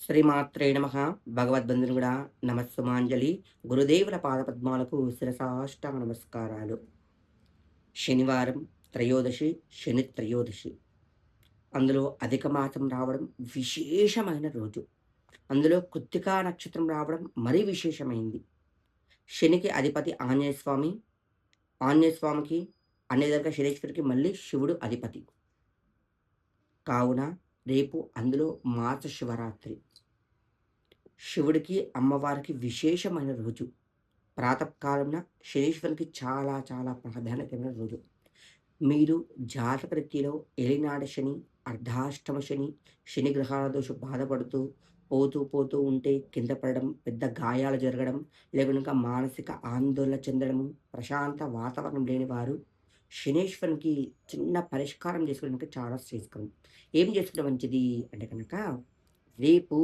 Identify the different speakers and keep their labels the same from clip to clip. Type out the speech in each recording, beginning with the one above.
Speaker 1: శ్రీమాత్రే నమః. భగవద్బంధునిగుడా నమస్సుమాంజలి. గురుదేవుల పాదపద్మాలకు శిరసాష్టాంగ నమస్కారాలు. శనివారం త్రయోదశి, శని త్రయోదశి. అందులో అధిక మాసం రావడం విశేషమైన రోజు. అందులో కృత్తికా నక్షత్రం రావడం మరీ విశేషమైంది. శనికి అధిపతి ఆంజనేయ స్వామి. ఆంజనేయ స్వామికి అన్ని విధాలుగా శనీశ్వరుడికి మళ్ళీ శివుడు అధిపతి. కావున రేపు అందులో మాస శివరాత్రి. శివుడికి, అమ్మవారికి విశేషమైన రోజు. ప్రాతకాలంన శనీశ్వరునికి చాలా చాలా ప్రాధాన్యతమైన రోజు. మీరు జాతకరీత్యాలో ఏలినాటి శని, అర్ధాష్టమ శని, శని గ్రహాల దోషం బాధపడుతూ, పోతూ ఉంటే కింద పడడం, పెద్ద గాయాలు జరగడం, లేక మానసిక ఆందోళన చెందడము, ప్రశాంత వాతావరణం లేని వారు శనీశ్వరునికి చిన్న పరిష్కారం చేసుకోవడానికి చాలా శ్రేయస్కరం. ఏం చేసుకుంటే మంచిది అంటే కనుక, రేపు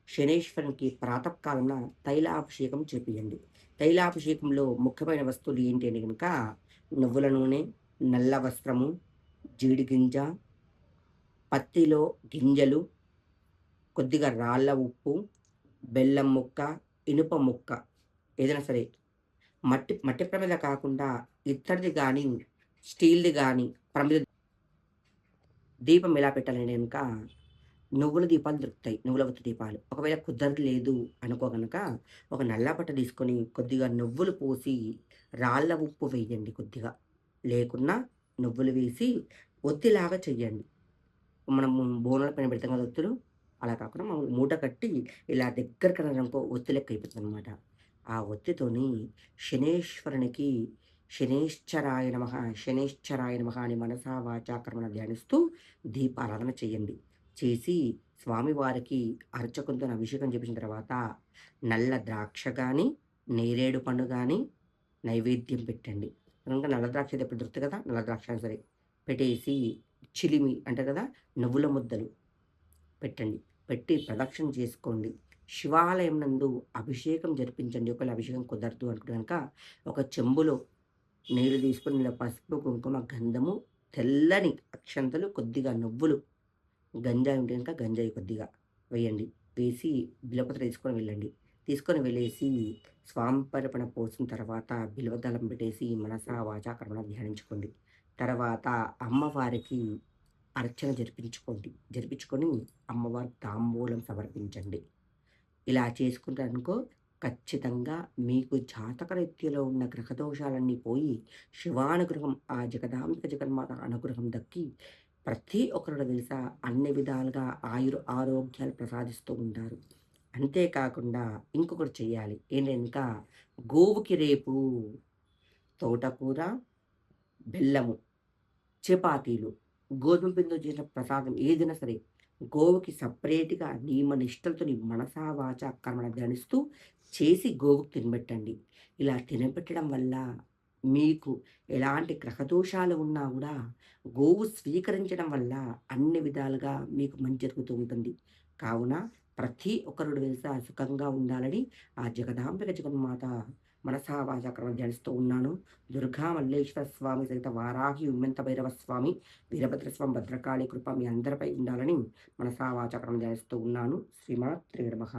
Speaker 1: శనీశ్వరునికి ప్రాతకాలంన తైలాభిషేకం చేపియండి. తైలాభిషేకంలో ముఖ్యమైన వస్తువులు ఏంటి అంటే గనుక, నువ్వుల నూనె, నల్ల వస్త్రము, జీడి గింజ, పత్తిలో గింజలు, కొద్దిగా రాళ్ళ ఉప్పు, బెల్లం ముక్క, ఇనుప ముక్క ఏదైనా సరే మట్టి మట్టి ప్రమిద కాకుండా ఇత్తడిది గానీ, స్టీల్‌ది గానీ ప్రమిద దీపం ఎలా పెట్టాలంటే గనుక నువ్వుల దీపాలు దొరుకుతాయి. నువ్వుల ఒత్తి దీపాలు. ఒకవేళ కుదరలేదు అనుకో గనక, ఒక నల్ల బట్ట తీసుకొని కొద్దిగా నువ్వులు పోసి, రాళ్ళ ఉప్పు వేయండి కొద్దిగా. లేకున్నా నువ్వులు వేసి ఒత్తిలాగా చెయ్యండి. మనము బోనాల పైన పెడతాం కదా ఒత్తులు, అలా కాకుండా మామూలు మూట కట్టి ఇలా దగ్గరకన్నారనుకో ఒత్తి లెక్క అయిపోతుందనమాట. ఆ ఒత్తితోని శనేశ్వరునికి శనేశ్చరాయ నమః, శనేశ్చరాయ నమః అని మనసా వాచా కర్మణ ధ్యానిస్తూ దీపారాధన చేయండి. చేసి స్వామివారికి అర్చకునితోని అభిషేకం చేపించిన తర్వాత నల్ల ద్రాక్ష గాని, నేరేడు పండు గాని నైవేద్యం పెట్టండి. కనుక నల్ల ద్రాక్ష అయితే ఇప్పుడు దొరుకుతాయి కదా! నల్ల ద్రాక్ష అయినా సరే పెట్టేసి చిలిమి అంటారు కదా! నువ్వుల ముద్దలు పెట్టండి. పెట్టి ప్రదక్షిణ చేసుకోండి. శివాలయం నందు అభిషేకం జరిపించండి. ఒకవేళ అభిషేకం కుదరదు అనుకుంటే గనక, ఒక చెంబులో నీళ్ళు తీసుకొని ఇందులో పసుపు, కుంకుమ, గంధము, తెల్లని అక్షంతలు, కొద్దిగా నువ్వులు, గంజాయి ఉంటే గనుక గంజాయి కొద్దిగా వేయండి. వేసి బిల్వపత్ర తీసుకొని వెళ్ళండి. తీసుకొని వెళ్ళేసి స్వాంపరపణ పోసిన తర్వాత బిల్వదళం పెట్టేసి మనసా వాచా కర్మణ ధ్యానించుకోండి. తర్వాత అమ్మవారికి అర్చన జరిపించుకోండి. జరిపించుకొని అమ్మవారికి తాంబూలం సమర్పించండి. ఇలా చేసుకుంటారనుకో, ఖచ్చితంగా మీకు జాతకరీత్యాలో ఉన్న గ్రహదోషాలన్నీ పోయి, శివానుగ్రహం, ఆ జగదాంబిక జగన్మాత అనుగ్రహం దక్కి, ప్రతి ఒక్కరు తెలుసా అన్ని విధాలుగా ఆరోగ్యాలు ప్రసాదిస్తూ ఉంటారు. అంతే కాకుండా ఇంకొకటి చేయాలి. ఏంటంటే గోవుకి రేపు తోటకూర, బెల్లము, చపాతీలు, గోధుమ పిండితో చేసిన ప్రసాదం ఏదైనా సరే, గోవుకి సెపరేట్‌గా నియమ నిష్టలతోని మనసా వాచా కర్మణ ధ్యానిస్తూ చేసి గోవుకి తినబెట్టండి. ఇలా తినబెట్టడం వల్ల మీకు ఎలాంటి గ్రహదోషాలు ఉన్నా గూడా గోవు స్వీకరించడం వల్ల అన్ని విధాలుగా మీకు మంచి జరుగుతూ ఉంటుంది. కావున ప్రతి ఒక్కరు తెలుసా సుఖంగా ఉండాలని ఆ జగదాంబిక జగన్మాత మనసా వాచా కర్మణ ధ్యానిస్తూ ఉన్నాను. దుర్గా మల్లేశ్వర స్వామి సహిత వారాహి ఉమ్మెంత భైరవ స్వామి, వీరభద్రస్వామి, భద్రకాళి కృప మీ అందరిపై ఉండాలని మనసా వాచా కర్మణ ధ్యానిస్తూ ఉన్నాను. శ్రీమాత్రే నమః.